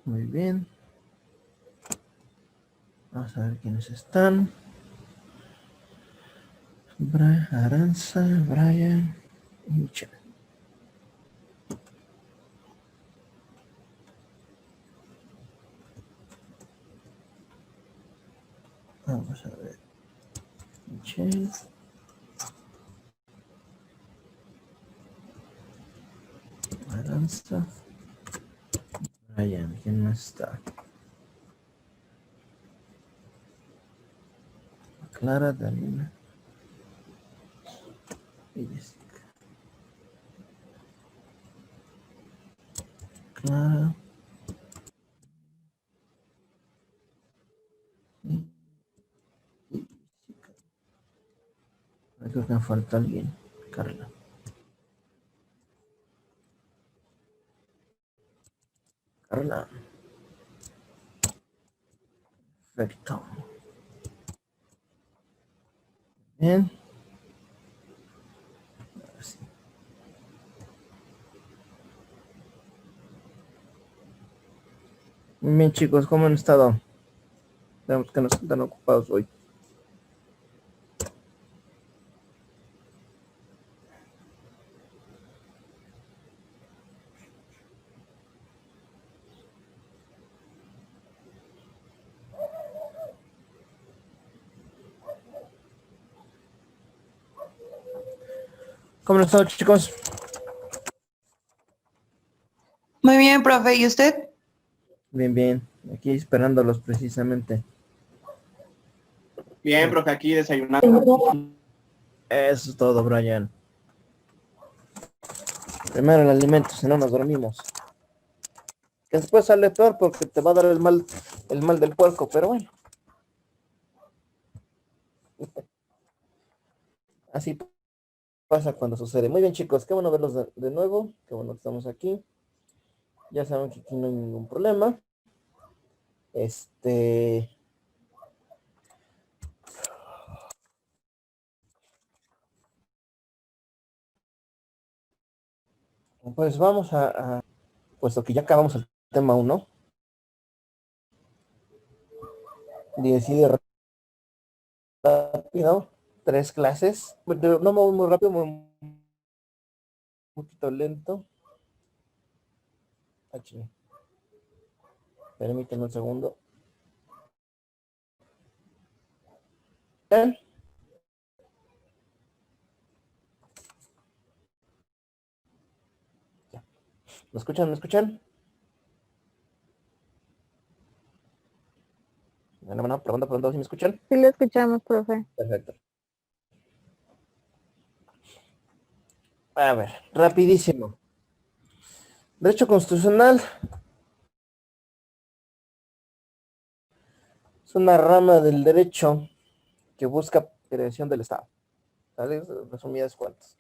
Muy bien. Vamos a ver quiénes están. Aranza, Brian y Michelle. Vamos a ver. Michelle. Aranza. Brian, ¿quién más está? Clara, Dalila y Jessica. Clara. Y Jessica. Creo que me falta alguien. Carla. Carla. Perfecto. Bien. Ahora sí. Bien, chicos, ¿cómo han estado? Veamos que no están tan ocupados hoy. ¿Cómo han estado, chicos? Muy bien, profe. ¿Y usted? Bien, bien. Aquí esperándolos precisamente. Bien, profe, aquí desayunando. Eso es todo, Brian. Primero el alimento, si no nos dormimos. Que después sale peor porque te va a dar el mal del puerco, pero bueno. Así pasa cuando sucede. Muy bien, chicos, qué bueno verlos de nuevo. Qué bueno que estamos aquí. Ya saben que aquí no hay ningún problema. Pues vamos puesto que ya acabamos el tema 1. Decide rápido. 3 clases. No me voy muy rápido, un poquito lento. Permítanme un segundo. ¿Me escuchan? ¿Me escuchan? Bueno, pregunta, ¿si me escuchan? Sí, lo escuchamos, profe. Perfecto. A ver, rapidísimo. Derecho constitucional es una rama del derecho que busca creación del Estado. ¿Sale? Resumidas cuentas.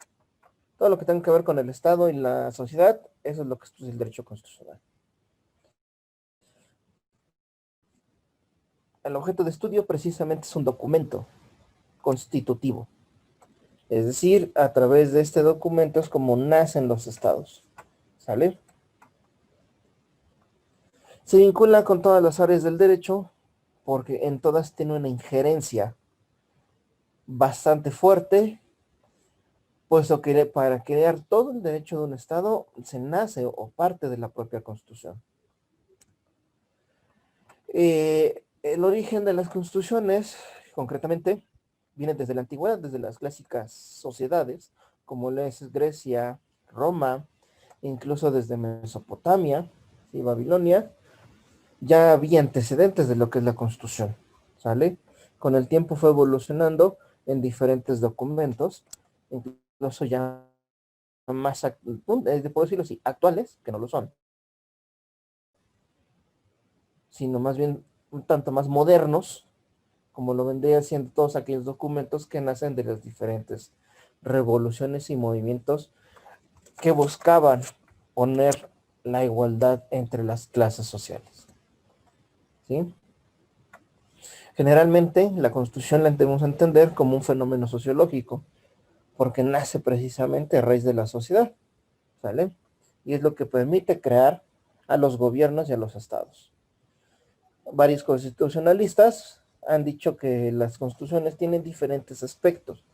Todo lo que tenga que ver con el Estado y la sociedad, eso es lo que estudia el derecho constitucional. El objeto de estudio precisamente es un documento constitutivo. Es decir, a través de este documento es como nacen los estados. ¿Sale? Se vincula con todas las áreas del derecho porque en todas tiene una injerencia bastante fuerte, puesto que para crear todo el derecho de un estado se nace o parte de la propia Constitución. El origen de las constituciones, concretamente, viene desde la antigüedad, desde las clásicas sociedades, como lo es Grecia, Roma, incluso desde Mesopotamia y Babilonia, ya había antecedentes de lo que es la Constitución, ¿sale? Con el tiempo fue evolucionando en diferentes documentos, incluso ya más, puedo decirlo así, actuales, que no lo son, sino más bien un tanto más modernos, como lo vendría siendo todos aquellos documentos que nacen de las diferentes revoluciones y movimientos que buscaban poner la igualdad entre las clases sociales. ¿Sí? Generalmente la Constitución la debemos entender como un fenómeno sociológico, porque nace precisamente a raíz de la sociedad, ¿sale? Y es lo que permite crear a los gobiernos y a los estados. Varios constitucionalistas han dicho que las constituciones tienen diferentes aspectos,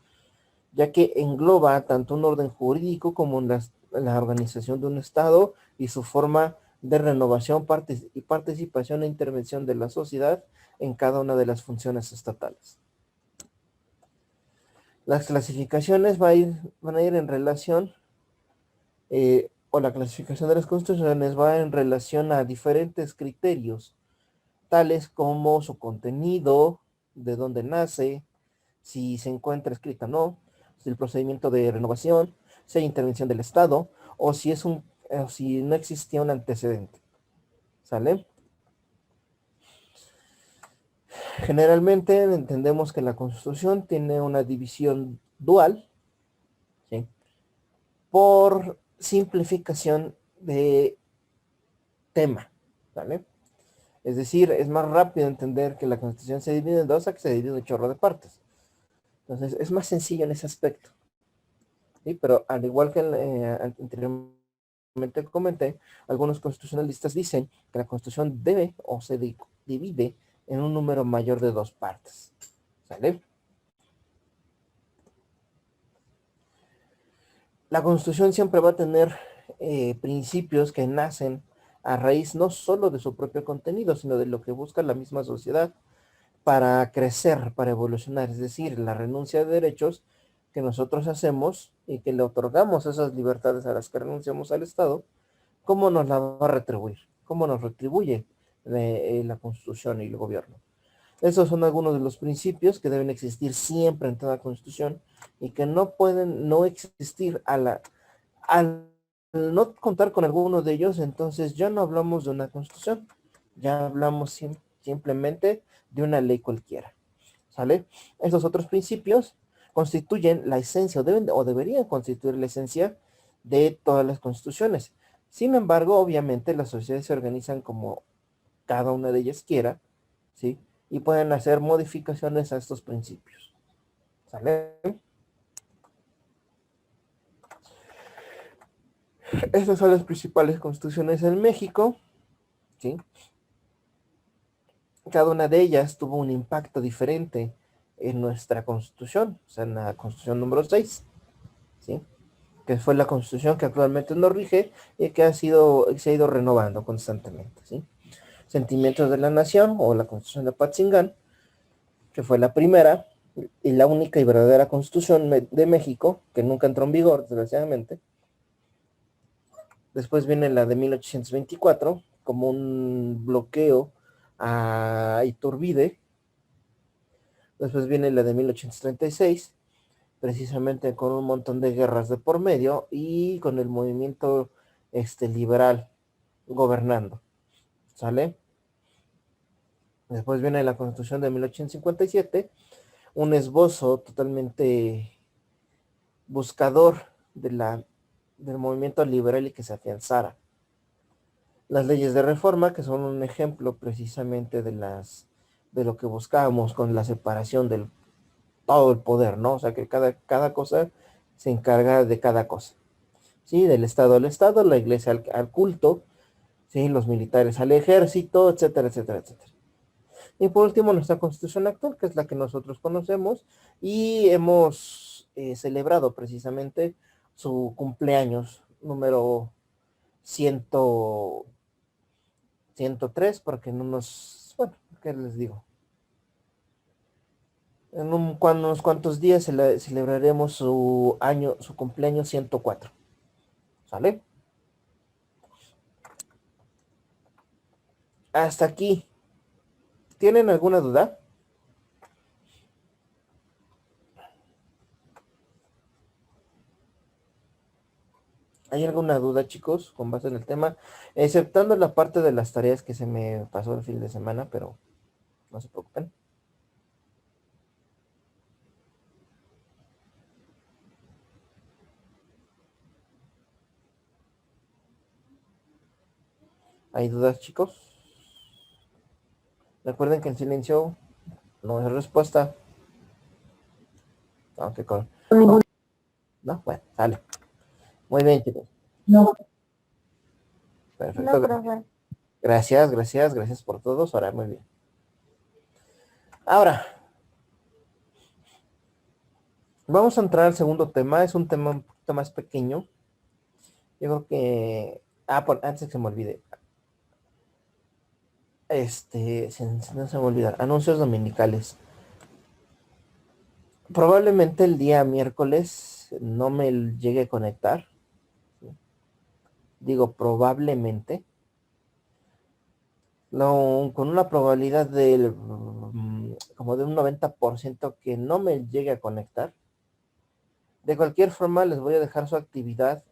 ya que engloba tanto un orden jurídico como la organización de un estado y su forma de renovación y participación e intervención de la sociedad en cada una de las funciones estatales. Las clasificaciones van a ir en relación, o la clasificación de las constituciones va en relación a diferentes criterios, tales como su contenido, de dónde nace, si se encuentra escrita o no, si el procedimiento de renovación, si hay intervención del Estado, o si no existía un antecedente. ¿Sale? Generalmente entendemos que la Constitución tiene una división dual, ¿sí?, por simplificación de tema, ¿vale? Es decir, es más rápido entender que la Constitución se divide en dos a que se divide en un chorro de partes. Entonces, es más sencillo en ese aspecto, ¿sí? Pero al igual que anteriormente comenté, algunos constitucionalistas dicen que la Constitución debe o se divide en un número mayor de dos partes. ¿Sale? La Constitución siempre va a tener principios que nacen a raíz no solo de su propio contenido, sino de lo que busca la misma sociedad para crecer, para evolucionar, es decir, la renuncia de derechos que nosotros hacemos y que le otorgamos esas libertades a las que renunciamos al Estado, ¿cómo nos la va a retribuir? ¿Cómo nos retribuye la Constitución y el gobierno? Esos son algunos de los principios que deben existir siempre en toda Constitución y que no pueden no existir al no contar con alguno de ellos. Entonces ya no hablamos de una Constitución, ya hablamos simplemente de una ley cualquiera. ¿Sale? Esos otros principios constituyen la esencia, o deberían constituir la esencia de todas las constituciones. Sin embargo, obviamente las sociedades se organizan como cada una de ellas quiera, ¿sí? Y pueden hacer modificaciones a estos principios. ¿Sale? Estas son las principales constituciones en México, ¿sí? Cada una de ellas tuvo un impacto diferente en nuestra Constitución, o sea, en la Constitución número 6, ¿sí?, que fue la Constitución que actualmente nos rige y que se ha ido renovando constantemente, ¿sí? Sentimientos de la Nación, o la Constitución de Apatzingán, que fue la primera y la única y verdadera Constitución de México, que nunca entró en vigor, desgraciadamente. Después viene la de 1824, como un bloqueo a Iturbide. Después viene la de 1836, precisamente con un montón de guerras de por medio y con el movimiento liberal gobernando. ¿Sale? Después viene la Constitución de 1857, un esbozo totalmente buscador del movimiento liberal y que se afianzara. Las leyes de reforma, que son un ejemplo precisamente de lo que buscábamos con la separación del todo el poder, ¿no? O sea, que cada cosa se encarga de cada cosa, ¿sí? Del Estado al Estado, la iglesia al culto, ¿sí? Los militares al ejército, etcétera, etcétera, etcétera. Y por último, nuestra Constitución actual, que es la que nosotros conocemos y hemos celebrado precisamente su cumpleaños número 103, porque en bueno, ¿qué les digo? En unos cuantos días celebraremos su cumpleaños 104. ¿Sale? Hasta aquí. ¿Tienen alguna duda? ¿Hay alguna duda, chicos, con base en el tema? Exceptando la parte de las tareas que se me pasó el fin de semana, pero no se preocupen. ¿Hay dudas, chicos? Recuerden que el silencio no es respuesta. Aunque con... No, bueno, sale. Muy bien, chicos. No. Perfecto. No, profe. Gracias por todos. Ahora, muy bien. Ahora, vamos a entrar al segundo tema. Es un tema un poquito más pequeño. Yo creo que... antes que se me olvide. No se me olvidar. Anuncios dominicales. Probablemente el día miércoles no me llegue a conectar. Digo, probablemente. No, con una probabilidad como de un 90% que no me llegue a conectar. De cualquier forma, les voy a dejar su actividad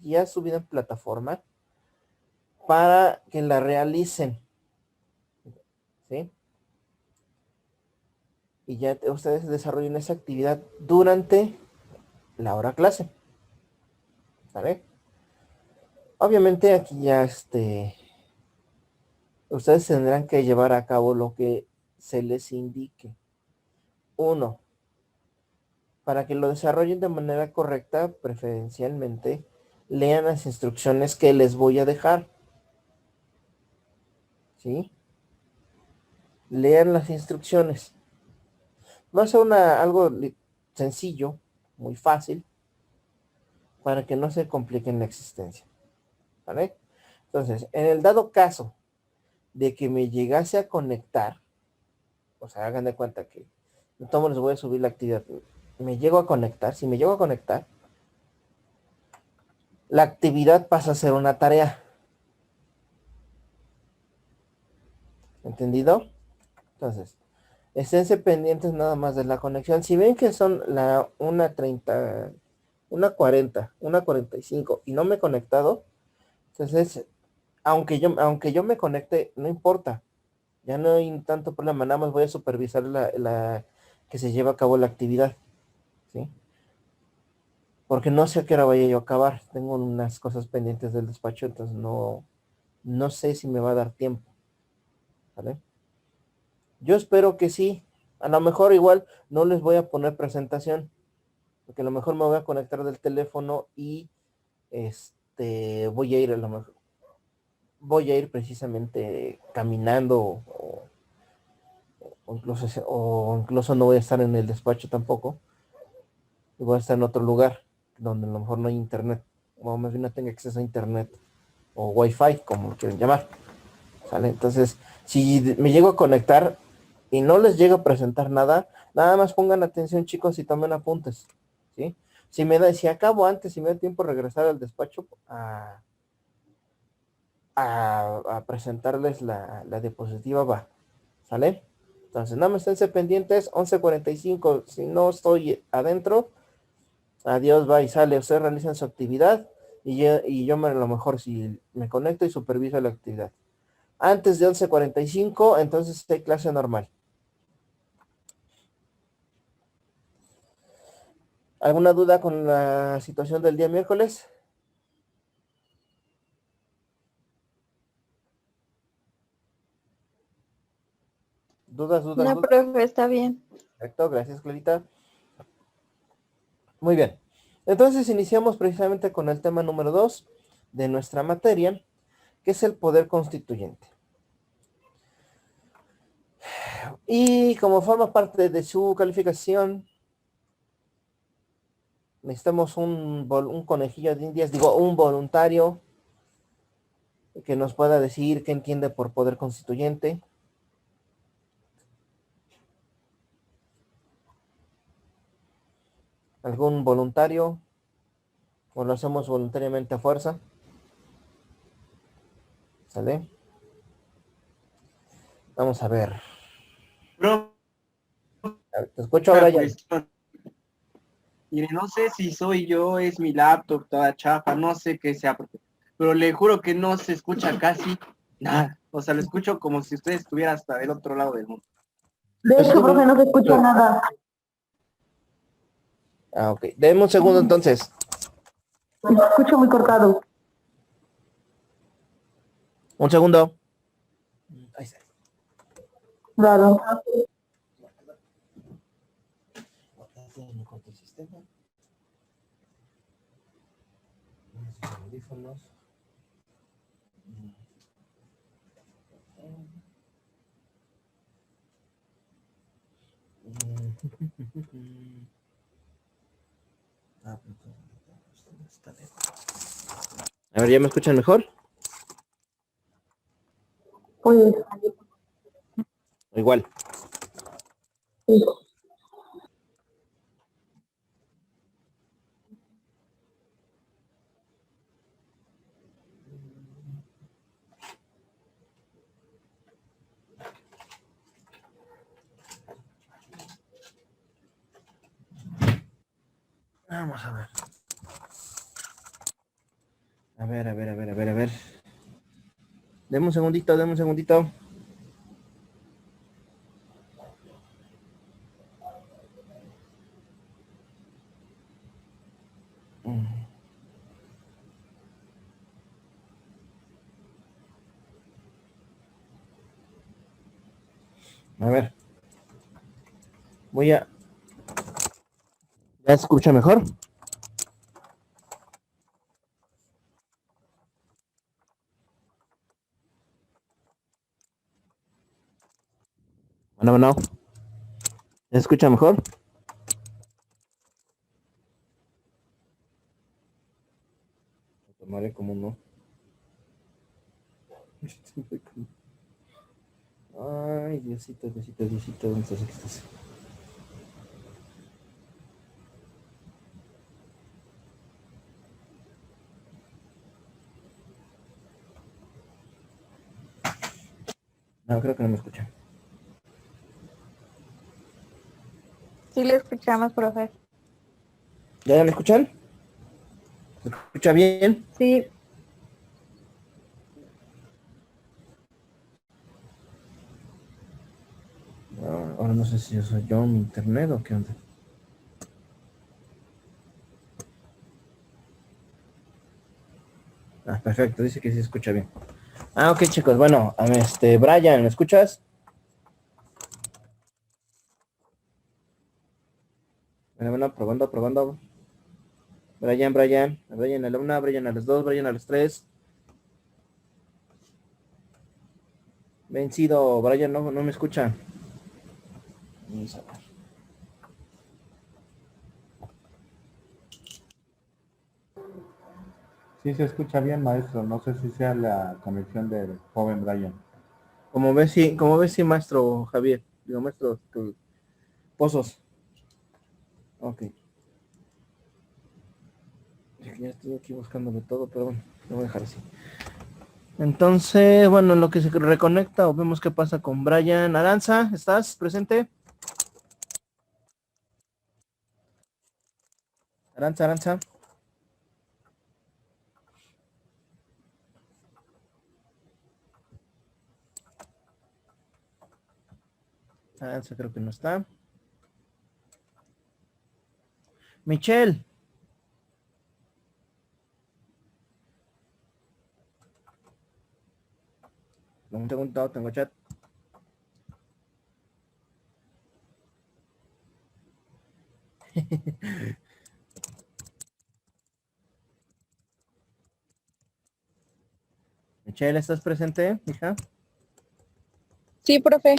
ya subida en plataforma para que la realicen, ¿sí? Y ya ustedes desarrollen esa actividad durante la hora clase, ¿vale? Obviamente aquí ya ustedes tendrán que llevar a cabo lo que se les indique. Uno, para que lo desarrollen de manera correcta, preferencialmente, lean las instrucciones que les voy a dejar. ¿Sí? Lean las instrucciones. Va a ser algo sencillo, muy fácil, para que no se compliquen la existencia. ¿Vale? Entonces, en el dado caso de que me llegase a conectar, o sea, hagan de cuenta que de todos les voy a subir la actividad. Me llego a conectar, si me llego a conectar, la actividad pasa a ser una tarea. ¿Entendido? Entonces, esténse pendientes nada más de la conexión. Si ven que son la 1:30, 1:40, 1:45 y no me he conectado, entonces, aunque yo me conecte, no importa. Ya no hay tanto problema, nada más voy a supervisar que se lleve a cabo la actividad, ¿sí? Porque no sé a qué hora vaya yo a acabar. Tengo unas cosas pendientes del despacho, entonces no sé si me va a dar tiempo, ¿vale? Yo espero que sí. A lo mejor igual no les voy a poner presentación, porque a lo mejor me voy a conectar del teléfono y voy a ir a lo mejor, voy a ir precisamente caminando o incluso no voy a estar en el despacho tampoco, y voy a estar en otro lugar donde a lo mejor no hay internet, o más bien no tenga acceso a internet o wifi, como lo quieren llamar, ¿sale? Entonces, si me llego a conectar y no les llego a presentar nada, nada más pongan atención, chicos, y tomen apuntes, ¿sí? Si acabo antes, si me da tiempo regresar al despacho a presentarles la diapositiva, va, ¿sale? Entonces, nada más esténse pendientes, 11:45, si no estoy adentro, adiós, va y sale, ustedes realizan su actividad y yo a lo mejor si me conecto y superviso la actividad. Antes de 11:45, entonces hay clase normal. ¿Alguna duda con la situación del día miércoles? ¿Dudas? No, profe, está bien. Perfecto, gracias, Clarita. Muy bien. Entonces iniciamos precisamente con el tema número 2 de nuestra materia, que es el poder constituyente. Y como forma parte de su calificación, necesitamos un conejillo de indias, un voluntario que nos pueda decir qué entiende por poder constituyente. ¿Algún voluntario? ¿O lo hacemos voluntariamente a fuerza? ¿Sale? Vamos a ver. Pero A ver, te escucho una ahora ya. cuestión. Mire, no sé si soy yo, es mi laptop toda chafa, no sé qué sea, pero le juro que no se escucha casi nada. O sea, lo escucho como si usted estuviera hasta del otro lado del mundo. De hecho, profe, no se escucha nada. Ok. Deme un segundo entonces. Se escucha muy cortado. Un segundo. Ahí está. Claro. A ver, ¿ya me escuchan mejor? Pues, O igual. sí. Vamos a ver. A ver, a ver, a ver, a ver, a ver. Deme un segundito, deme un segundito. A ver. Voy a... ¿Ya se escucha mejor? Bueno, bueno. ¿Ya se escucha mejor? Lo tomaré como no. Ay, Diosito, Diosito, Diosito, ¿dónde estás? Aquí estás. No, creo que no me escucha. Sí le escuchamos, profe. ¿Ya me escuchan? ¿Se escucha bien? Sí, Ahora no sé si soy yo, mi internet o qué onda. Ah, perfecto, dice que sí se escucha bien. Ah, ok, chicos, bueno, Brian, ¿me escuchas? Bueno, bueno, probando, probando. Brian, Brian, Brian a la una, Brian a las dos, Brian a las tres. Vencido, Brian no me escucha. Vamos a ver. Sí se escucha bien, maestro. No sé si sea la conexión del joven Brian. Como ves, sí, maestro Javier. Digo, maestro Pozos. Ok. Ya estoy aquí buscándole todo, pero bueno, lo voy a dejar así. Entonces, bueno, en lo que se reconecta o vemos qué pasa con Brian. Aranza, ¿estás presente? Aranza, Aranza. Aranza creo que no está. Michelle. Un segundo, tengo chat. Michelle, ¿estás presente, hija? sí, profe.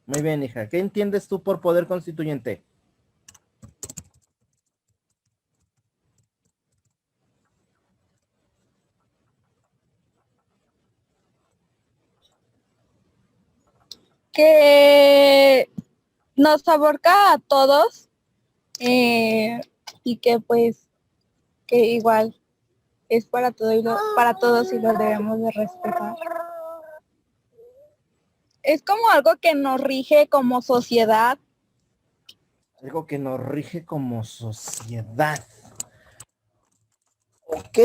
Muy bien, hija. ¿Qué entiendes tú por poder constituyente? Que nos abarca a todos y que pues que igual es para todo para todos y lo debemos de respetar. Es como algo que nos rige como sociedad. Algo que nos rige como sociedad. Ok,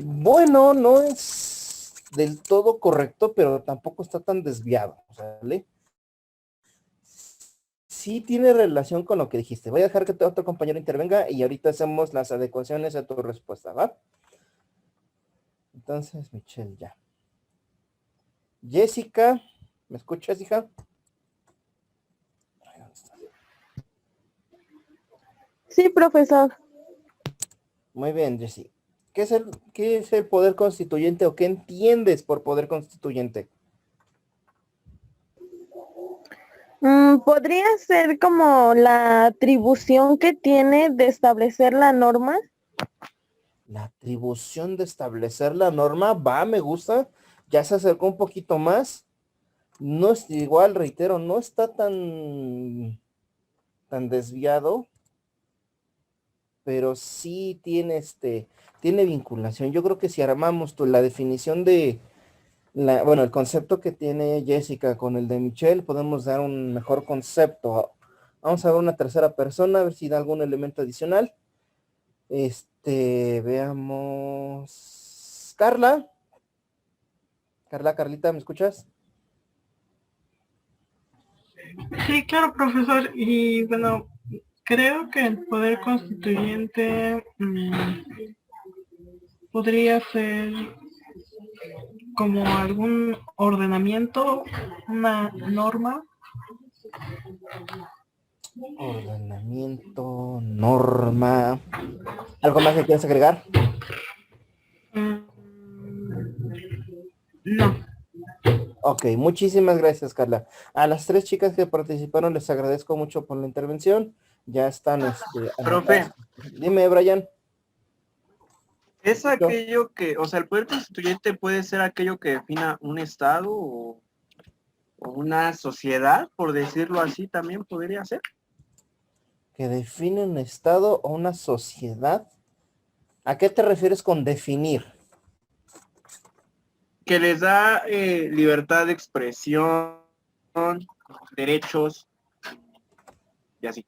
bueno, no es del todo correcto, pero tampoco está tan desviado, ¿sale? Sí tiene relación con lo que dijiste. Voy a dejar que otro compañero intervenga y ahorita hacemos las adecuaciones a tu respuesta, ¿va? Entonces, Michelle, ya. Jessica, ¿me escuchas, hija? Ay, ¿dónde está? Sí, profesor. Muy bien, Jessie. qué es el poder constituyente o qué entiendes por poder constituyente? Podría ser como la atribución que tiene de establecer la norma. La atribución de establecer la norma, va, me gusta, ya se acercó un poquito más. No es igual, reitero, no está tan desviado, pero sí tiene tiene vinculación. Yo creo que si armamos la definición de bueno, el concepto que tiene Jessica con el de Michelle, podemos dar un mejor concepto. Vamos a ver una tercera persona, a ver si da algún elemento adicional. Veamos. Carlita, ¿me escuchas? Sí, claro, profesor. Y bueno, creo que el poder constituyente podría ser como algún ordenamiento, una norma. Ordenamiento, norma. ¿Algo más que quieras agregar? Mm, no. Ok, muchísimas gracias, Carla. A las 3 chicas que participaron les agradezco mucho por la intervención. Ya están Profe, Dime, Brian. es aquello que, o sea, el poder constituyente puede ser aquello que defina un estado o una sociedad, por decirlo así, también podría ser. Que define un estado o una sociedad. ¿A qué te refieres con definir? Que les da libertad de expresión, derechos y así.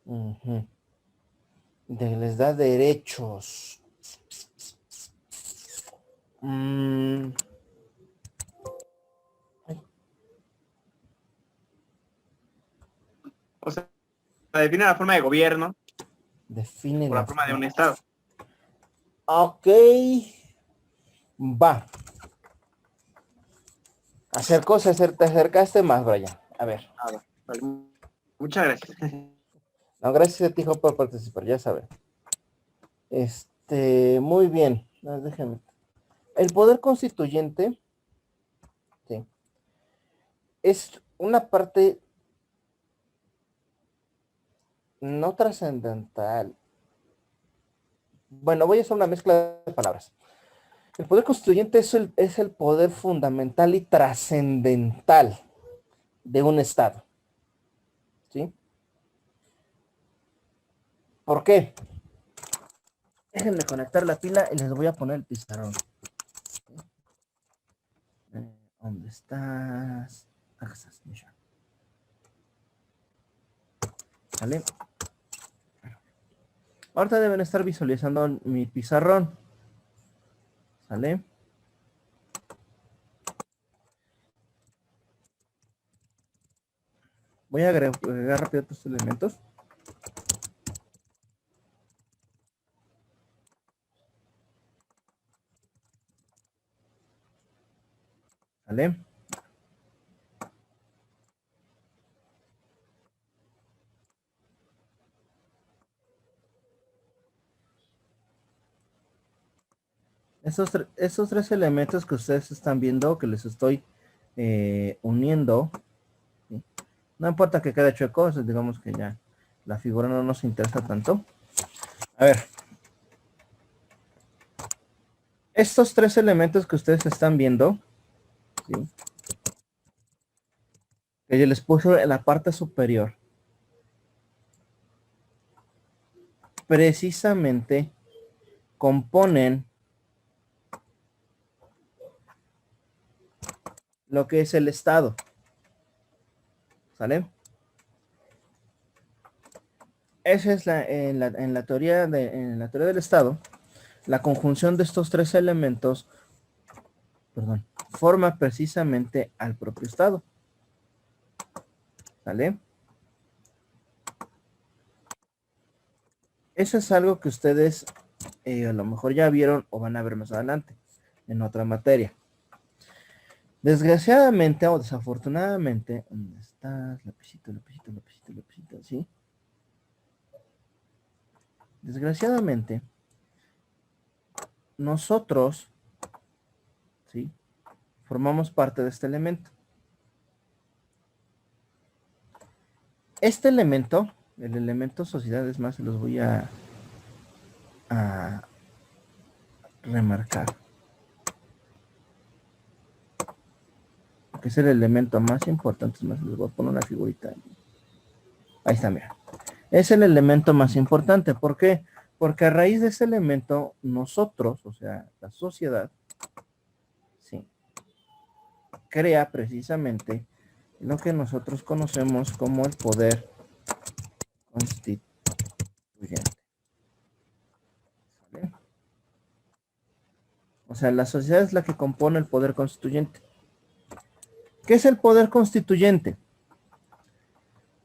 Ujú. Les da derechos. O sea, define la forma de gobierno Define o la forma de un estado. Ok. Va. Te acercaste más, Brian. A ver. Vale. Muchas gracias. No, gracias a ti, Jo, por participar, ya saben. Muy bien. No, déjame. El poder constituyente, sí, es una parte no trascendental. Bueno, voy a hacer una mezcla de palabras. El poder constituyente es el poder fundamental y trascendental de un Estado. ¿Sí? ¿Por qué? Déjenme conectar la pila y les voy a poner el pizarrón. ¿Dónde estás? Acá estás, Misha. ¿Sale? Ahorita deben estar visualizando mi pizarrón. ¿Sale? Voy a agregar rápido estos elementos. ¿Sale? Esos tres elementos que ustedes están viendo, que les estoy uniendo, ¿sí? No importa que quede chueco, digamos que ya la figura no nos interesa tanto. A ver. Estos tres elementos que ustedes están viendo, ¿sí? Que yo les puse en la parte superior, precisamente componen lo que es el Estado. ¿Sale? Esa es en la teoría del Estado, la conjunción de estos tres elementos, forma precisamente al propio Estado. ¿Sale? Eso es algo que ustedes a lo mejor ya vieron o van a ver más adelante en otra materia. Desgraciadamente o desafortunadamente, ¿dónde estás? Lapicito, ¿sí? Desgraciadamente, nosotros, ¿sí?, formamos parte de este elemento. Este elemento, el elemento sociedad, es más, se los voy a remarcar. Que es el elemento más importante, es más, les voy a poner una figurita. Ahí está, mira. Es el elemento más importante. ¿Por qué? Porque a raíz de ese elemento, nosotros, o sea, la sociedad, sí, crea precisamente lo que nosotros conocemos como el poder constituyente. ¿Vale? O sea, la sociedad es la que compone el poder constituyente. ¿Qué es el poder constituyente?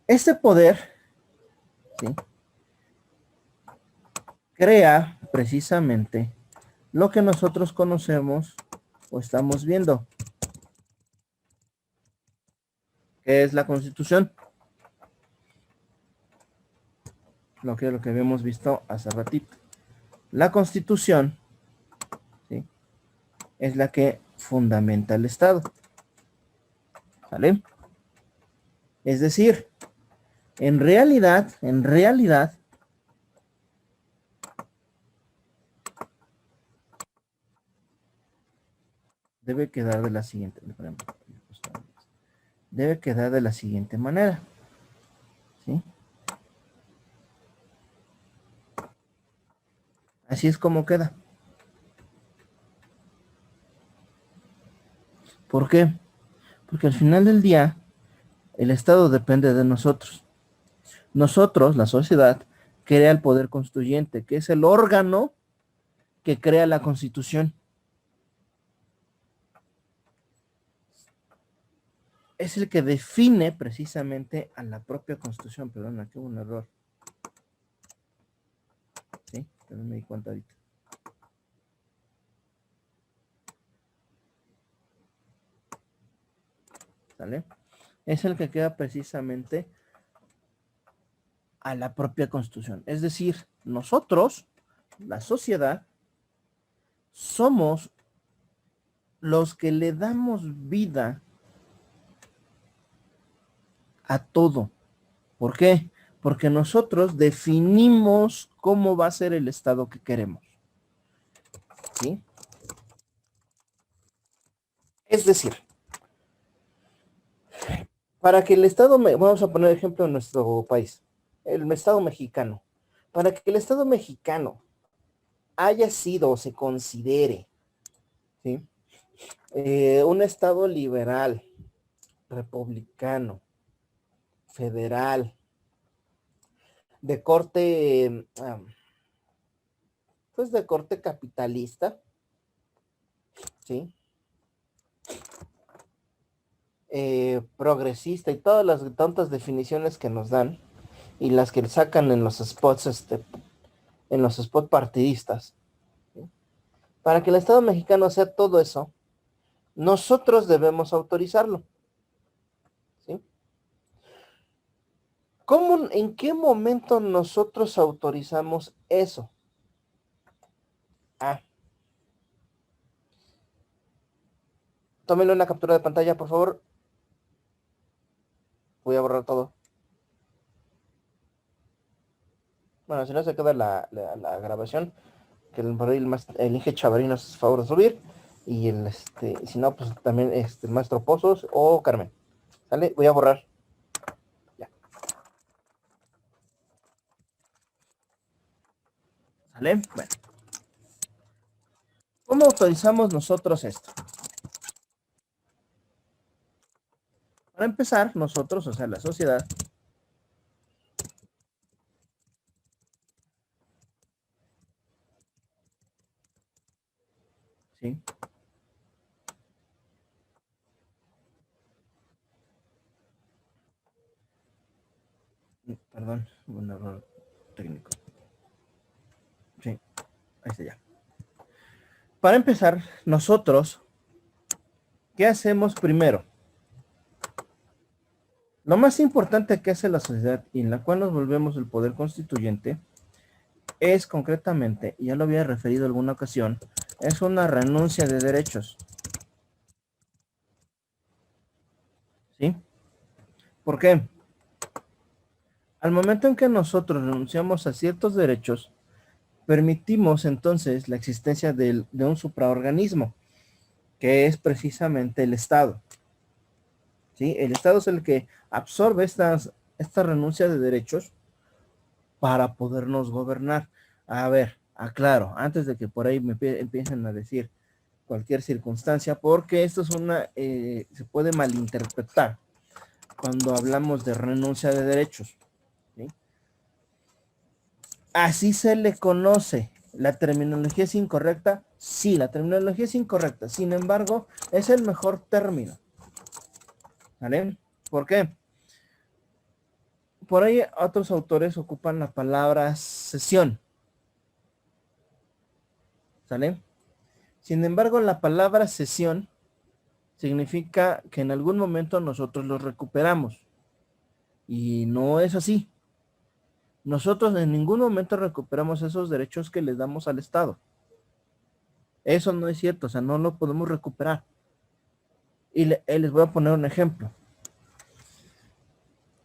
Este poder, ¿sí?, crea precisamente lo que nosotros conocemos o estamos viendo. ¿Qué es la Constitución? Lo que habíamos visto hace ratito. La Constitución, ¿sí?, es la que fundamenta el Estado. ¿Vale? Es decir, en realidad, debe quedar de la siguiente manera, ¿sí? Así es como queda. ¿Por qué? Porque al final del día, el Estado depende de nosotros. Nosotros, la sociedad, crea el poder constituyente, que es el órgano que crea la Constitución. Es el que define precisamente a la propia Constitución. Perdón, aquí hubo un error. Sí, también me di cuenta ahorita. ¿Sale? Es el que queda precisamente a la propia Constitución. Es decir, nosotros, la sociedad, somos los que le damos vida a todo. ¿Por qué? Porque nosotros definimos cómo va a ser el Estado que queremos. ¿Sí? Es decir, para que el Estado, vamos a poner ejemplo en nuestro país, el Estado mexicano. Para que el Estado mexicano haya sido o se considere, ¿sí?, un Estado liberal, republicano, federal, de corte, pues de corte capitalista, ¿sí?, progresista y todas las tantas definiciones que nos dan y las que sacan en los spots, en los spots partidistas, ¿sí? Para que el Estado mexicano sea todo eso, nosotros debemos autorizarlo, ¿sí? ¿Cómo, en qué momento nosotros autorizamos eso? Tómenle una captura de pantalla, por favor. Voy a borrar todo. Bueno, si no se queda la grabación, que el Inge Chavarín nos hace favor de subir. Y si no, pues también el maestro Pozos o Carmen. ¿Sale? Voy a borrar. Ya. ¿Sale? Bueno. ¿Cómo autorizamos nosotros esto? Para empezar, nosotros, o sea, la sociedad, ¿sí? Perdón, un error técnico. Sí, ahí está ya. Para empezar, nosotros, ¿qué hacemos primero? Lo más importante que hace la sociedad y en la cual nos volvemos el poder constituyente es concretamente, y ya lo había referido en alguna ocasión, es una renuncia de derechos. ¿Sí? ¿Por qué? Al momento en que nosotros renunciamos a ciertos derechos, permitimos entonces la existencia de un supraorganismo, que es precisamente el Estado. ¿Sí? El Estado es el que absorbe estas renuncias de derechos para podernos gobernar. A ver, aclaro, antes de que por ahí me empiecen a decir cualquier circunstancia, porque esto es se puede malinterpretar cuando hablamos de renuncia de derechos. ¿Sí? Así se le conoce. ¿La terminología es incorrecta? Sí, la terminología es incorrecta. Sin embargo, es el mejor término. ¿Vale? ¿Por qué? Por ahí otros autores ocupan la palabra cesión. ¿Sale? Sin embargo, la palabra cesión significa que en algún momento nosotros los recuperamos. Y no es así. Nosotros en ningún momento recuperamos esos derechos que les damos al Estado. Eso no es cierto, o sea, no lo podemos recuperar. Y les voy a poner un ejemplo.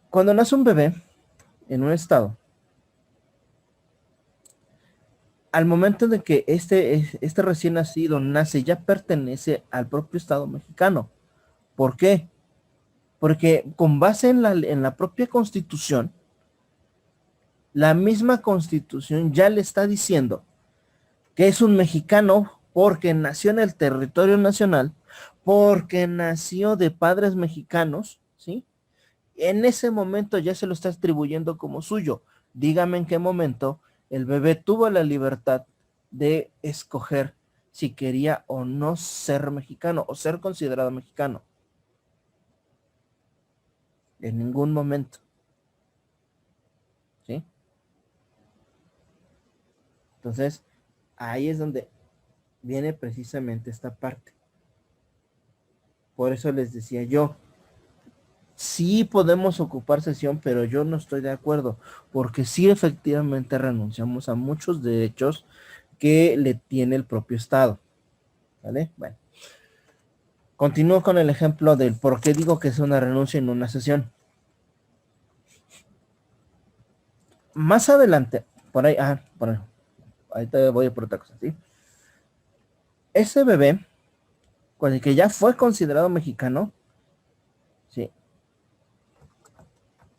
Cuando nace un bebé en un estado, al momento de que este recién nacido nace, ya pertenece al propio Estado mexicano. ¿Por qué? Porque con base en la propia Constitución, la misma Constitución ya le está diciendo que es un mexicano porque nació en el territorio nacional, porque nació de padres mexicanos, ¿sí? En ese momento ya se lo está atribuyendo como suyo. Dígame en qué momento el bebé tuvo la libertad de escoger si quería o no ser mexicano o ser considerado mexicano. En ningún momento. ¿Sí? Entonces, ahí es donde viene precisamente esta parte. Por eso les decía yo, sí podemos ocupar sesión, pero yo no estoy de acuerdo, porque sí efectivamente renunciamos a muchos derechos que le tiene el propio Estado. ¿Vale? Bueno. Continúo con el ejemplo del por qué digo que es una renuncia y no una sesión. Más adelante, por ahí, ahorita voy a por otra cosa, ¿sí? Ese bebé, con el que ya fue considerado mexicano, ¿sí?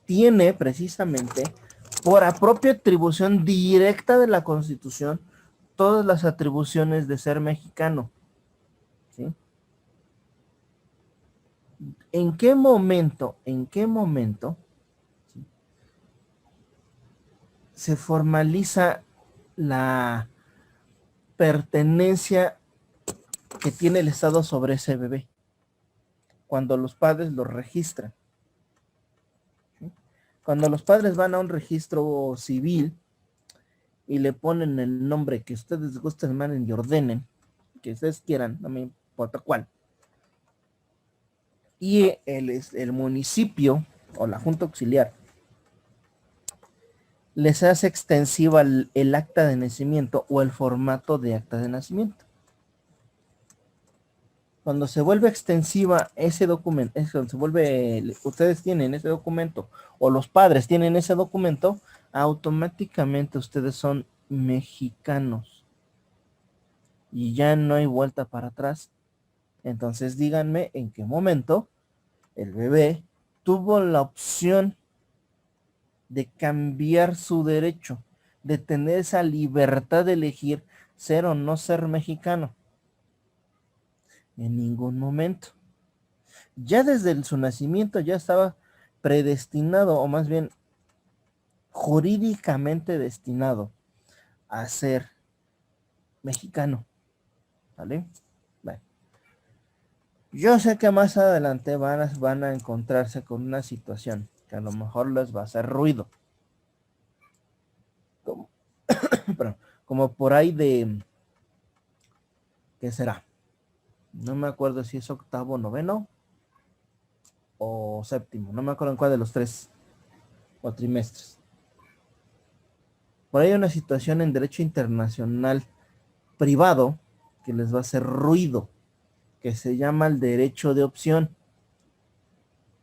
Tiene precisamente, por propia atribución directa de la Constitución, todas las atribuciones de ser mexicano. ¿Sí? ¿En qué momento ¿sí? se formaliza la pertenencia que tiene el Estado sobre ese bebé? Cuando los padres lo registran. ¿Sí? Cuando los padres van a un registro civil y le ponen el nombre que ustedes gusten, manden y ordenen, que ustedes quieran, no me importa cuál. Y el municipio o la Junta Auxiliar les hace extensiva el acta de nacimiento o el formato de acta de nacimiento. Cuando se vuelve extensiva ese documento, ustedes tienen ese documento o los padres tienen ese documento, automáticamente ustedes son mexicanos y ya no hay vuelta para atrás. Entonces díganme en qué momento el bebé tuvo la opción de cambiar su derecho, de tener esa libertad de elegir ser o no ser mexicano. En ningún momento. Ya desde su nacimiento ya estaba predestinado, o más bien jurídicamente destinado a ser mexicano. ¿Vale? Bueno. Yo sé que más adelante van a encontrarse con una situación que a lo mejor les va a hacer ruido. Como por ahí de... ¿Qué será? No me acuerdo si es octavo, noveno o séptimo. No me acuerdo en cuál de los 3 cuatrimestres. Por ahí hay una situación en derecho internacional privado que les va a hacer ruido, que se llama el derecho de opción.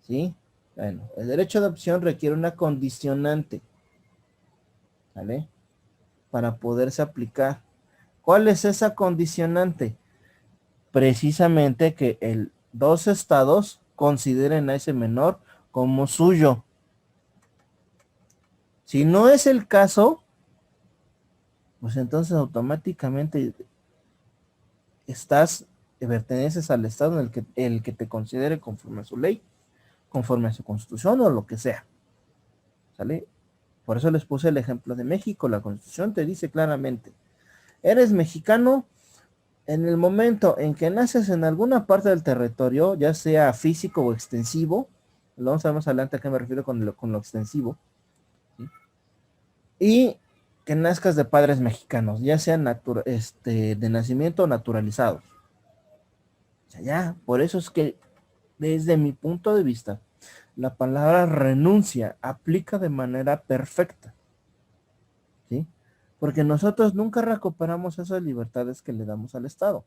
¿Sí? Bueno, el derecho de opción requiere una condicionante, ¿vale? Para poderse aplicar. ¿Cuál es esa condicionante? Precisamente que dos estados consideren a ese menor como suyo. Si no es el caso, pues entonces automáticamente perteneces al estado en el que te considere conforme a su ley, conforme a su constitución o lo que sea. ¿Sale? Por eso les puse el ejemplo de México. La constitución te dice claramente, eres mexicano en el momento en que naces en alguna parte del territorio, ya sea físico o extensivo. Lo vamos a ver más adelante a qué me refiero con lo extensivo. ¿Sí? Y que nazcas de padres mexicanos, ya sean de nacimiento o naturalizados. O sea, ya, por eso es que desde mi punto de vista, la palabra renuncia aplica de manera perfecta. ¿Sí? Porque nosotros nunca recuperamos esas libertades que le damos al Estado.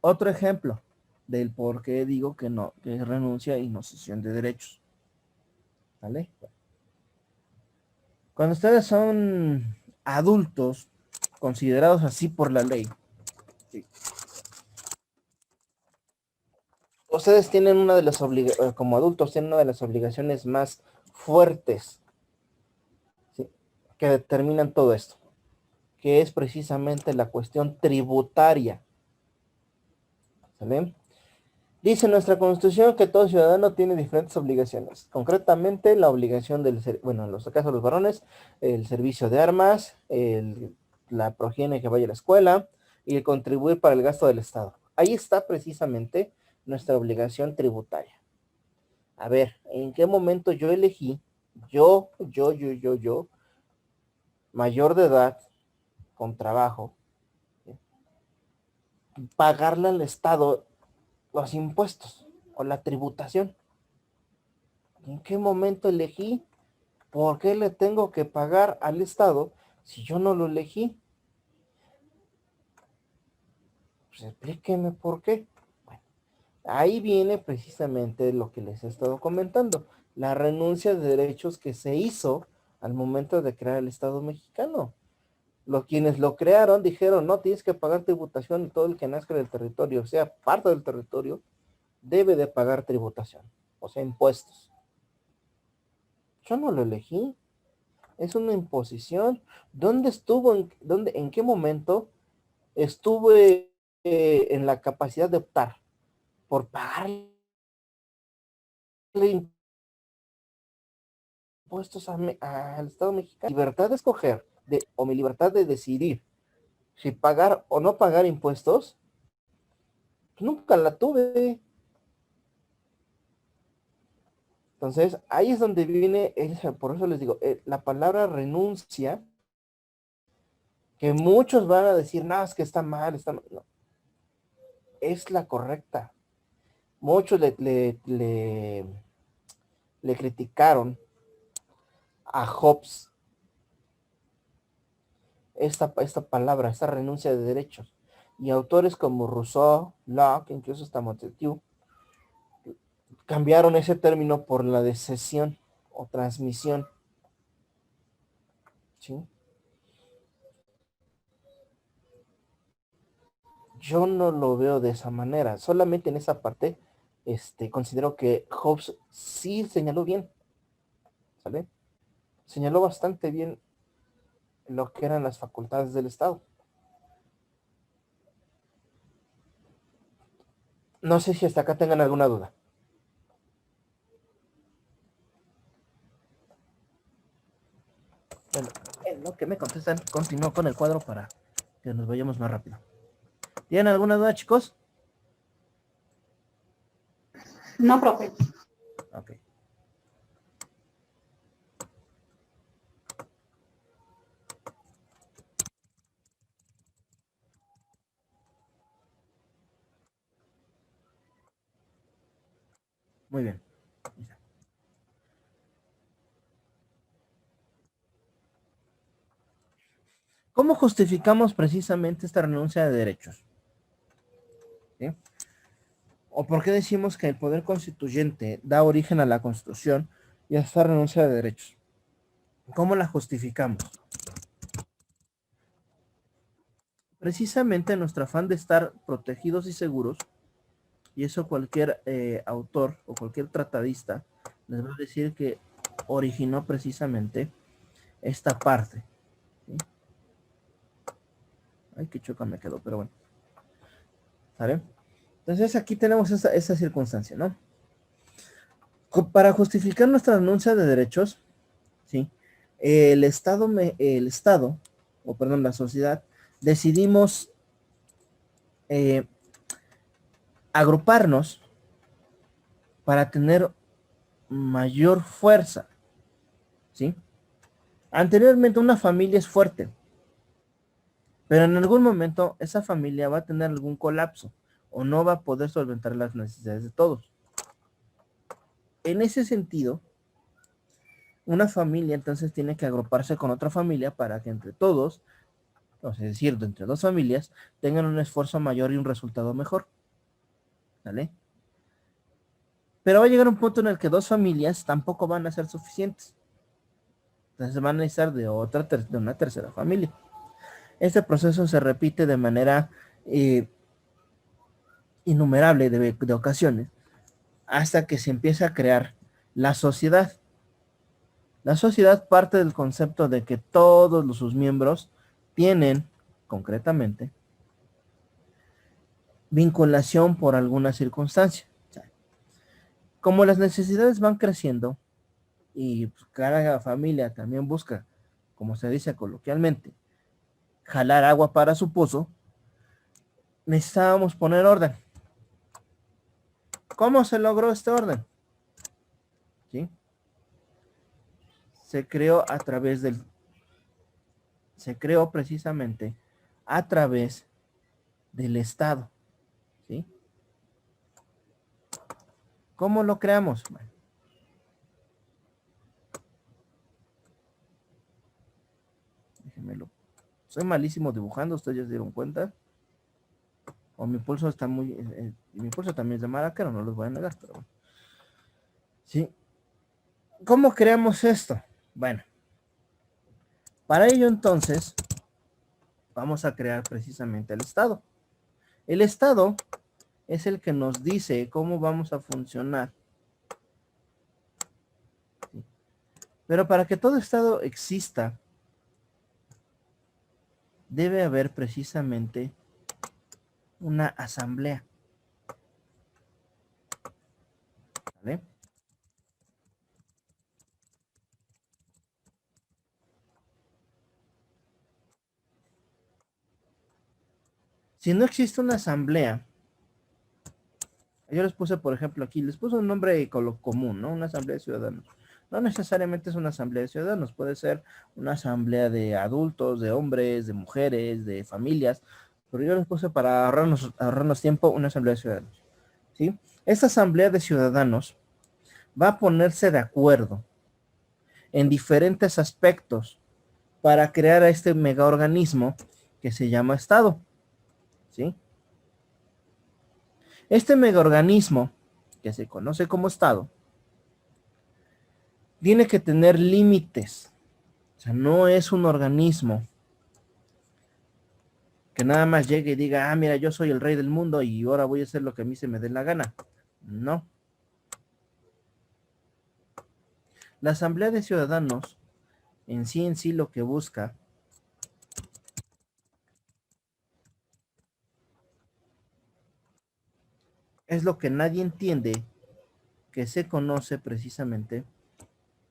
Otro ejemplo del por qué digo que no, que es renuncia y no cesión de derechos. ¿Vale? Cuando ustedes son adultos, considerados así por la ley, ¿sí? Ustedes tienen una de las como adultos tienen una de las obligaciones más fuertes, ¿sí? Que determinan todo esto, que es precisamente la cuestión tributaria. ¿Sale? Dice nuestra Constitución que todo ciudadano tiene diferentes obligaciones. Concretamente, la obligación bueno, en los casos de los varones, el servicio de armas, la progenie que vaya a la escuela y el contribuir para el gasto del Estado. Ahí está precisamente nuestra obligación tributaria. A ver, ¿en qué momento yo elegí, yo, mayor de edad, con trabajo, ¿sí? Pagarle al Estado los impuestos o la tributación? ¿En qué momento elegí? ¿Por qué le tengo que pagar al Estado si yo no lo elegí? Pues explíqueme por qué. Bueno, ahí viene precisamente lo que les he estado comentando, la renuncia de derechos que se hizo al momento de crear el Estado mexicano. Quienes lo crearon dijeron, no, tienes que pagar tributación y todo el que nazca en el territorio, o sea, parte del territorio, debe de pagar tributación, o sea, impuestos. Yo no lo elegí, es una imposición. ¿Dónde estuvo, en qué momento estuve en la capacidad de optar por pagarle impuestos al Estado mexicano? Libertad de escoger, o mi libertad de decidir si pagar o no pagar impuestos, pues nunca la tuve. Entonces, ahí es donde viene, por eso les digo, la palabra renuncia, que muchos van a decir, no, es que está mal, no, es la correcta. Muchos le criticaron a Hobbes esta palabra, esta renuncia de derechos. Y autores como Rousseau, Locke, incluso hasta Montesquieu, cambiaron ese término por la de cesión o transmisión. ¿Sí? Yo no lo veo de esa manera. Solamente en esa parte, considero que Hobbes sí señaló bien. ¿Sale? Señaló bastante bien lo que eran las facultades del Estado. No sé si hasta acá tengan alguna duda. Bueno, en lo que me contestan, continúo con el cuadro para que nos vayamos más rápido. ¿Tienen alguna duda, chicos? No, profe. Ok. Muy bien. ¿Cómo justificamos precisamente esta renuncia de derechos? ¿sí? ¿O por qué decimos que el poder constituyente da origen a la Constitución y a esta renuncia de derechos? ¿Cómo la justificamos? Precisamente nuestro afán de estar protegidos y seguros, y eso cualquier autor o cualquier tratadista les va a decir que originó precisamente esta parte. ¿Sí? Ay, qué choca me quedó, pero bueno. ¿Sale? Entonces aquí tenemos esa circunstancia, ¿no? Para justificar nuestra renuncia de derechos, ¿sí? El Estado, o perdón, la sociedad, decidimos agruparnos para tener mayor fuerza, ¿sí? Anteriormente una familia es fuerte, pero en algún momento esa familia va a tener algún colapso o no va a poder solventar las necesidades de todos. En ese sentido, una familia entonces tiene que agruparse con otra familia para que entre todos, o sea, es decir, entre dos familias, tengan un esfuerzo mayor y un resultado mejor. ¿Vale? Pero va a llegar un punto en el que dos familias tampoco van a ser suficientes. Entonces van a necesitar de una tercera familia. Este proceso se repite de manera innumerable de ocasiones hasta que se empieza a crear la sociedad. La sociedad parte del concepto de que todos sus miembros tienen, concretamente, vinculación por alguna circunstancia. Como las necesidades van creciendo y pues, cada familia también busca, como se dice coloquialmente, jalar agua para su pozo, necesitábamos poner orden. ¿Cómo se logró este orden? ¿Sí? Se creó precisamente a través del Estado. ¿Sí? ¿Cómo lo creamos? Bueno, déjenmelo. Soy malísimo dibujando, ustedes ya se dieron cuenta. O mi pulso está mi pulso también es de maraca, no los voy a negar, pero bueno. ¿Sí? ¿Cómo creamos esto? Bueno, para ello entonces vamos a crear precisamente el Estado. El Estado es el que nos dice cómo vamos a funcionar. ¿Sí? Pero para que todo Estado exista, debe haber precisamente una asamblea. ¿Vale? Si no existe una asamblea, yo les puse, por ejemplo, aquí, les puse un nombre común, ¿no? Una asamblea de ciudadanos. No necesariamente es una asamblea de ciudadanos, puede ser una asamblea de adultos, de hombres, de mujeres, de familias, pero yo les puse para ahorrarnos tiempo una asamblea de ciudadanos, ¿sí? Esta asamblea de ciudadanos va a ponerse de acuerdo en diferentes aspectos para crear a este megaorganismo que se llama Estado, ¿sí? Este megaorganismo, que se conoce como Estado, tiene que tener límites. O sea, no es un organismo que nada más llegue y diga, ah, mira, yo soy el rey del mundo y ahora voy a hacer lo que a mí se me dé la gana. No. La Asamblea de Ciudadanos, en sí lo que busca es lo que nadie entiende, que se conoce precisamente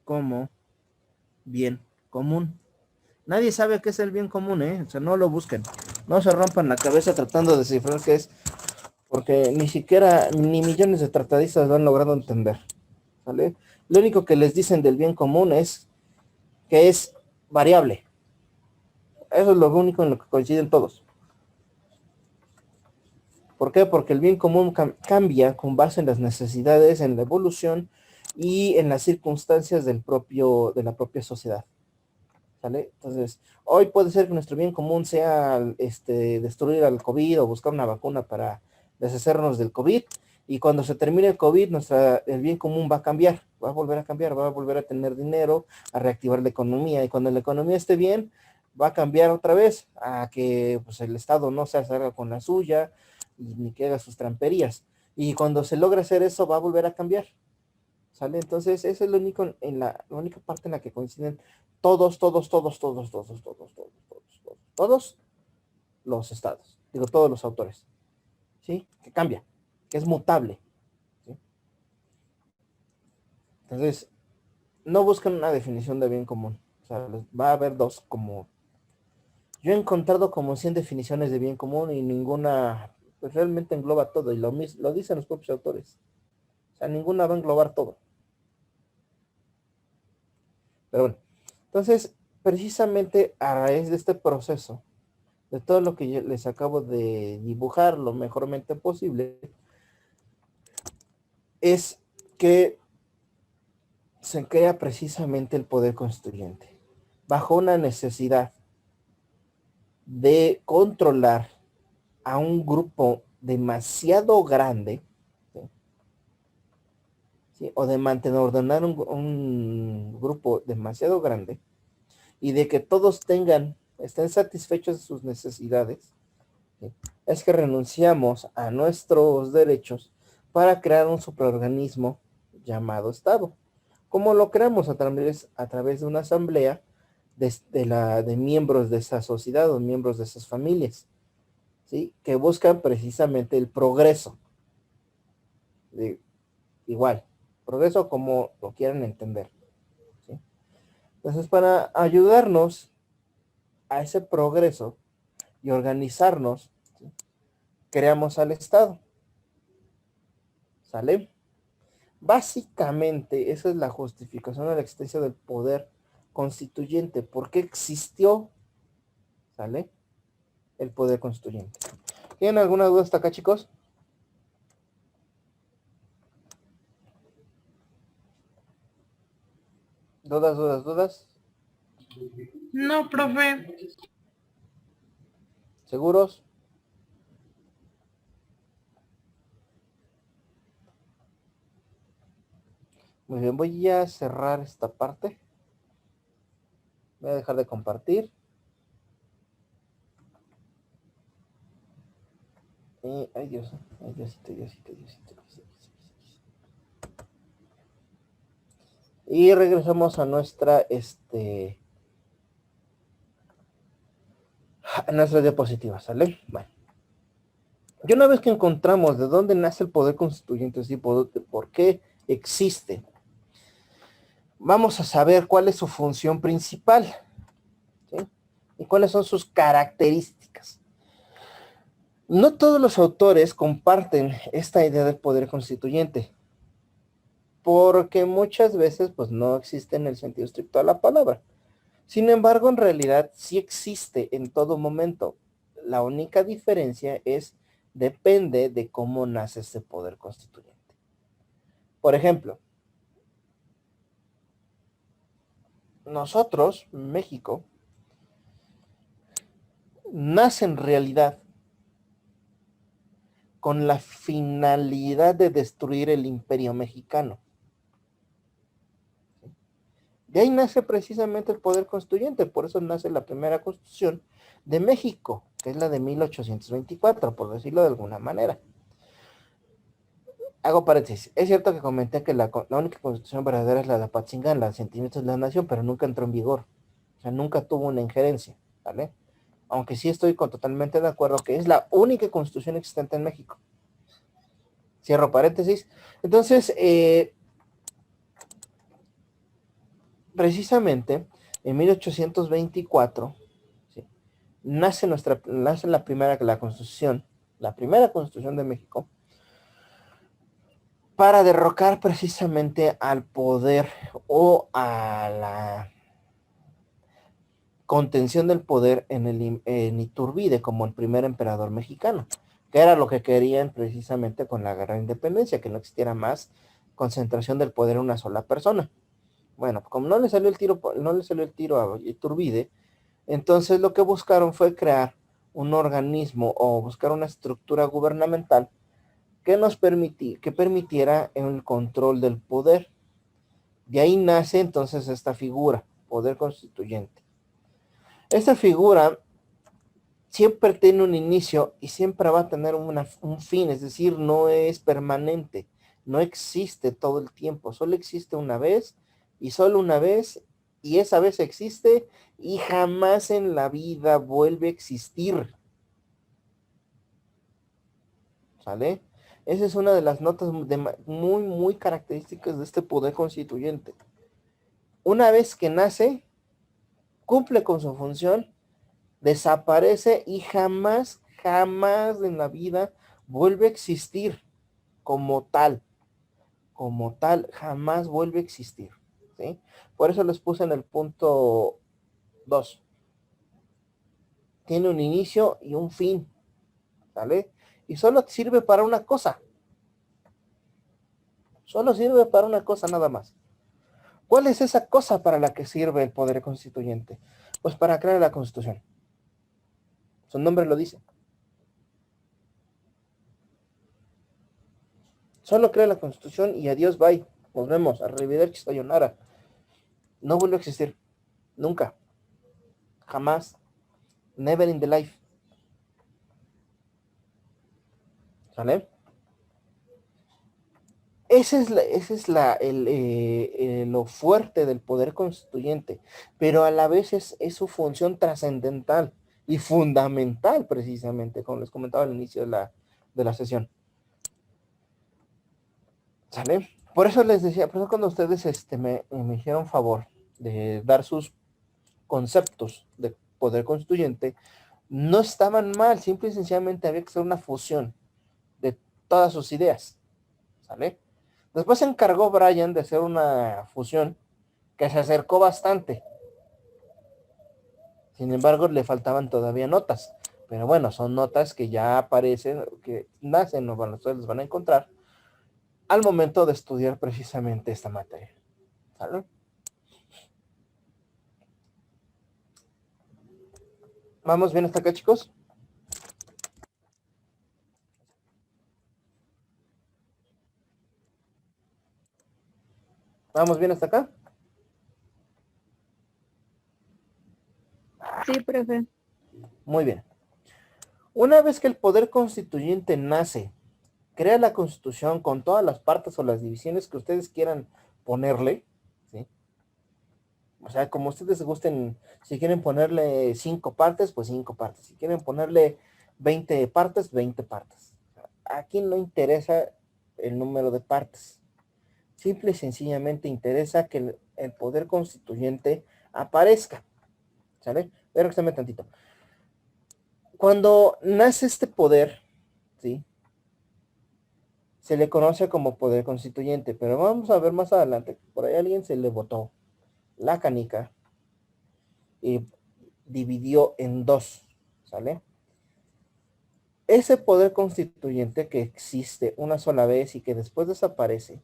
como bien común. Nadie sabe qué es el bien común, ¿eh? O sea, no lo busquen. No se rompan la cabeza tratando de descifrar qué es, porque ni siquiera, ni millones de tratadistas lo han logrado entender, ¿vale? Lo único que les dicen del bien común es que es variable. Eso es lo único en lo que coinciden todos. ¿Por qué? Porque el bien común cambia con base en las necesidades, en la evolución y en las circunstancias de la propia sociedad. ¿Vale? Entonces, hoy puede ser que nuestro bien común sea destruir al COVID o buscar una vacuna para deshacernos del COVID, y cuando se termine el COVID, el bien común va a cambiar, va a volver a cambiar, va a volver a tener dinero, a reactivar la economía, y cuando la economía esté bien, va a cambiar otra vez a que pues, el Estado no se salga con la suya, ni que haga sus tramperías. Y cuando se logra hacer eso, va a volver a cambiar. ¿Sale? Entonces, esa es la única parte en la que coinciden todos los estados. Digo, todos los autores. ¿Sí? Que cambia, que es mutable. ¿Sí? Entonces, no buscan una definición de bien común. O sea, va a haber dos como... Yo he encontrado como 100 definiciones de bien común y ninguna pues, realmente engloba todo. Y lo dicen los propios autores. O sea, ninguna va a englobar todo. Pero bueno, entonces, precisamente a raíz de este proceso, de todo lo que yo les acabo de dibujar lo mejormente posible, es que se crea precisamente el poder constituyente, bajo una necesidad de controlar a un grupo demasiado grande, ¿sí? O de ordenar un grupo demasiado grande, y de que todos estén satisfechos de sus necesidades, ¿sí? Es que renunciamos a nuestros derechos para crear un superorganismo llamado Estado. ¿Cómo lo creamos? A través de una asamblea de miembros de esa sociedad o miembros de esas familias, ¿sí? Que buscan precisamente el progreso. Igual, progreso como lo quieran entender. ¿Sí? Entonces, para ayudarnos a ese progreso y organizarnos, ¿sí? Creamos al Estado. ¿Sale? Básicamente, esa es la justificación de la existencia del poder constituyente. ¿Por qué existió? ¿Sale? El poder constituyente. ¿Tienen alguna duda hasta acá, chicos? ¿Dudas? No, profe. ¿Seguros? Muy bien, voy a cerrar esta parte. Voy a dejar de compartir. Ay Dios, Diosito. Y regresamos a nuestra, a nuestras diapositivas, ¿sale? Bueno. Y una vez que encontramos de dónde nace el poder constituyente, ¿sí? ¿Por qué existe? Vamos a saber cuál es su función principal, ¿sí? Y cuáles son sus características. No todos los autores comparten esta idea del poder constituyente, porque muchas veces pues no existe en el sentido estricto de la palabra. Sin embargo, en realidad sí existe en todo momento. La única diferencia depende de cómo nace ese poder constituyente. Por ejemplo, nosotros, México, nace en realidad con la finalidad de destruir el imperio mexicano. De ahí nace precisamente el poder constituyente, por eso nace la primera constitución de México, que es la de 1824, por decirlo de alguna manera. Hago paréntesis, es cierto que comenté que la única constitución verdadera es la de Apatzingán, la de Sentimientos de la Nación, pero nunca entró en vigor, o sea, nunca tuvo una injerencia, ¿vale? Aunque sí estoy totalmente de acuerdo que es la única constitución existente en México. Cierro paréntesis. Entonces, precisamente en 1824 ¿sí? nace la primera constitución de México, para derrocar precisamente al poder o a la contención del poder en Iturbide como el primer emperador mexicano, que era lo que querían precisamente con la guerra de independencia, que no existiera más concentración del poder en una sola persona. Bueno, como no le salió el tiro a Iturbide, entonces lo que buscaron fue crear un organismo o buscar una estructura gubernamental que permitiera el control del poder. De ahí nace entonces esta figura, poder constituyente. Esta figura siempre tiene un inicio y siempre va a tener un fin, es decir, no es permanente, no existe todo el tiempo, solo existe una vez y solo una vez, y esa vez existe y jamás en la vida vuelve a existir. ¿Sale? Esa es una de las notas muy, muy características de este poder constituyente. Una vez que nace, cumple con su función, desaparece y jamás, jamás en la vida vuelve a existir como tal, jamás vuelve a existir, ¿sí? Por eso les puse en el punto 2. Tiene un inicio y un fin, ¿sale? Y solo sirve para una cosa. Solo sirve para una cosa nada más. ¿Cuál es esa cosa para la que sirve el poder constituyente? Pues para crear la Constitución. Su nombre lo dice. Solo crea la Constitución y adiós, bye. Nos vemos. Arrivederci, sayonara. No vuelve a existir. Nunca. Jamás. Never in the life. ¿Sale? Ese es lo fuerte del poder constituyente, pero a la vez es su función trascendental y fundamental, precisamente, como les comentaba al inicio de la sesión. ¿Sale? Por eso les decía, por eso cuando ustedes me hicieron favor de dar sus conceptos de poder constituyente, no estaban mal, simple y sencillamente había que hacer una fusión de todas sus ideas. ¿Sale? Después se encargó Brian de hacer una fusión que se acercó bastante. Sin embargo, le faltaban todavía notas. Pero bueno, son notas que ya aparecen, que nacen, o bueno, ustedes las van a encontrar al momento de estudiar precisamente esta materia. ¿Sale? ¿Vamos bien hasta acá, chicos? ¿Vamos bien hasta acá? Sí, profe. Muy bien. Una vez que el poder constituyente nace, crea la Constitución con todas las partes o las divisiones que ustedes quieran ponerle, ¿sí? O sea, como ustedes gusten, si quieren ponerle 5 partes, pues 5 partes. Si quieren ponerle 20 partes, 20 partes. Aquí no interesa el número de partes. Simple y sencillamente interesa que el poder constituyente aparezca. ¿Sale? Pero examen tantito. Cuando nace este poder, ¿sí? Se le conoce como poder constituyente, pero vamos a ver más adelante. Por ahí a alguien se le botó la canica y dividió en 2, ¿sale? Ese poder constituyente que existe una sola vez y que después desaparece,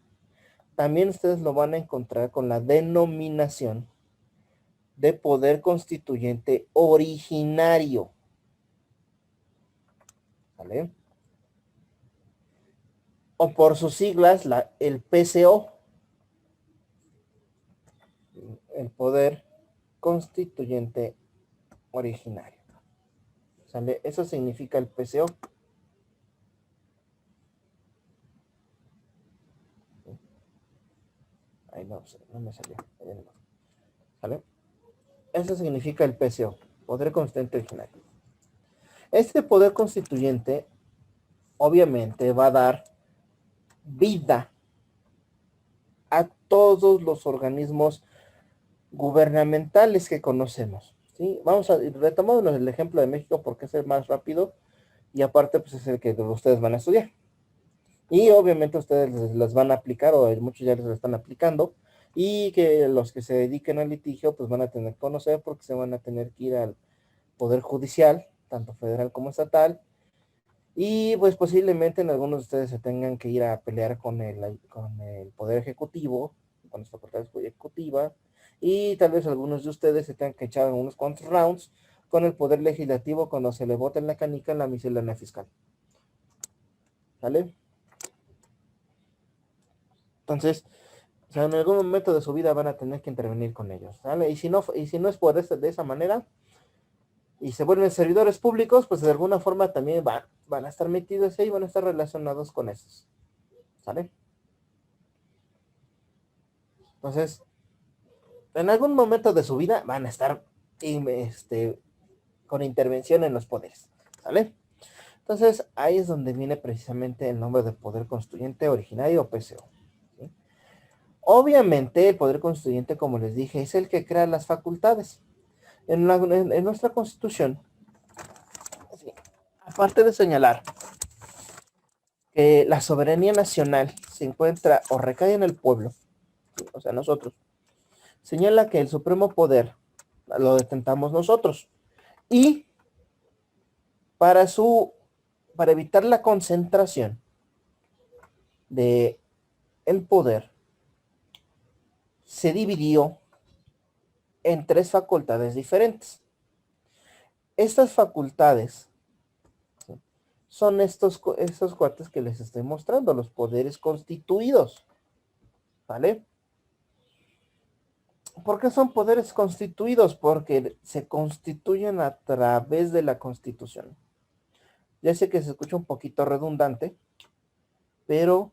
también ustedes lo van a encontrar con la denominación de poder constituyente originario, ¿vale? O por sus siglas, el PCO, el poder constituyente originario, ¿sale? Eso significa el PCO. Ahí no me salió. ¿Sale? Eso significa el PCO, poder constituyente originario. Este poder constituyente obviamente va a dar vida a todos los organismos gubernamentales que conocemos, ¿sí? Vamos a retomar el ejemplo de México porque es el más rápido y aparte pues es el que ustedes van a estudiar. Y obviamente ustedes las van a aplicar, o muchos ya les lo están aplicando, y que los que se dediquen al litigio pues van a tener que conocer porque se van a tener que ir al Poder Judicial, tanto federal como estatal, y pues posiblemente en algunos de ustedes se tengan que ir a pelear con el Poder Ejecutivo, con esta parte ejecutiva, y tal vez algunos de ustedes se tengan que echar unos cuantos rounds con el Poder Legislativo cuando se le vote en la canica en la miscelánea fiscal. ¿Vale? Entonces, o sea, en algún momento de su vida van a tener que intervenir con ellos, ¿vale? Y si no es por de esa manera, y se vuelven servidores públicos, pues de alguna forma también van a estar metidos ahí, van a estar relacionados con esos, ¿sale? Entonces, en algún momento de su vida van a estar con intervención en los poderes, ¿sale? Entonces, ahí es donde viene precisamente el nombre de poder constituyente originario o PCO. ¿Sí? Obviamente, el poder constituyente, como les dije, es el que crea las facultades. En nuestra Constitución, ¿sí? Aparte de señalar que la soberanía nacional se encuentra o recae en el pueblo, ¿sí? O sea, nosotros, señala que el supremo poder lo detentamos nosotros. Y para evitar la concentración de el poder, se dividió en 3 facultades diferentes. Estas facultades, ¿sí? Son estos cuates que les estoy mostrando, los poderes constituidos, ¿vale? ¿Por qué son poderes constituidos? Porque se constituyen a través de la Constitución. Ya sé que se escucha un poquito redundante, pero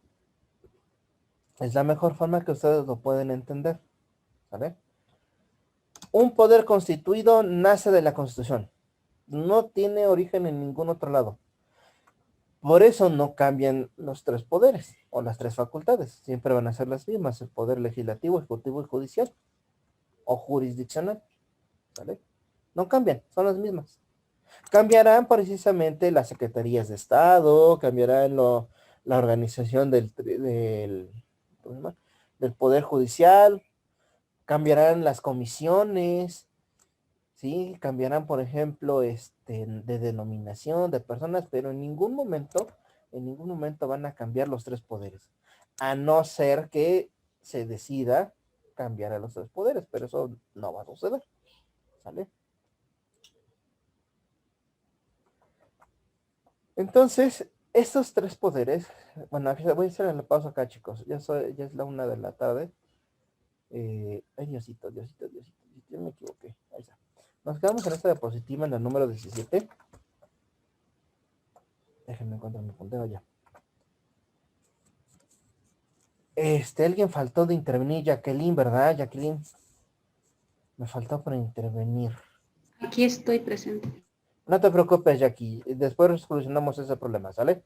es la mejor forma que ustedes lo pueden entender, ¿vale? Un poder constituido nace de la Constitución. No tiene origen en ningún otro lado. Por eso no cambian los 3 poderes o las 3 facultades. Siempre van a ser las mismas, el poder legislativo, ejecutivo y judicial o jurisdiccional, ¿vale? No cambian, son las mismas. Cambiarán precisamente las secretarías de Estado, cambiarán la organización del Poder Judicial, cambiarán las comisiones, ¿sí? Cambiarán, por ejemplo, de denominación de personas, pero en ningún momento van a cambiar los 3 poderes, a no ser que se decida cambiar a los 3 poderes, pero eso no va a suceder, ¿sale? Entonces, estos 3 poderes, bueno, voy a hacer la pausa acá, chicos, ya es la 1 de la tarde. Ay, Diosito, yo me equivoqué, ahí está. Nos quedamos en esta diapositiva en el número 17. Déjenme encontrar mi puntero ya. Alguien faltó de intervenir, Jacqueline, ¿verdad, Jacqueline? Me faltó para intervenir. Aquí estoy presente. No te preocupes, Jackie. Después solucionamos ese problema, ¿sale?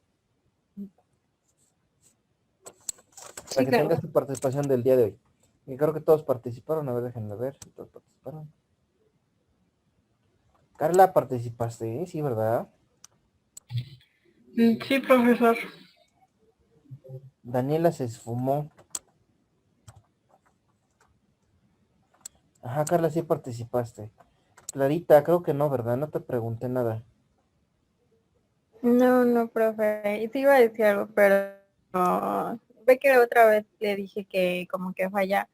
Para Sí, que claro. tengas tu participación del día de hoy. Y creo que todos participaron. A ver, déjenme ver si todos participaron. Carla, participaste, ¿eh? Sí, ¿verdad? Sí, profesor. Daniela se esfumó. Ajá, Carla, sí participaste. Clarita, creo que no, ¿verdad? No te pregunté nada. No, profe. Sí iba a decir algo, pero no. Ve que otra vez le dije que como que falla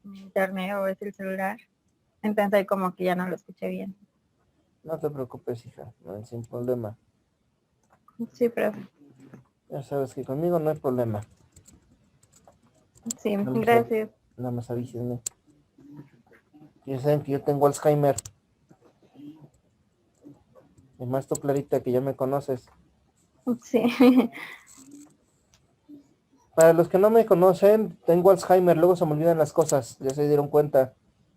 mi internet o es el celular. Entonces ahí como que ya no lo escuché bien. No te preocupes, hija. No, sin problema. Sí, profe. Ya sabes que conmigo no hay problema. Sí, No me gracias. Nada más avísenme. Ya saben que yo tengo Alzheimer. Y más tú, Clarita, que ya me conoces. Sí. Para los que no me conocen, tengo Alzheimer, luego se me olvidan las cosas. Ya se dieron cuenta.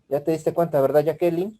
Ya te diste cuenta, ¿verdad, Jacqueline?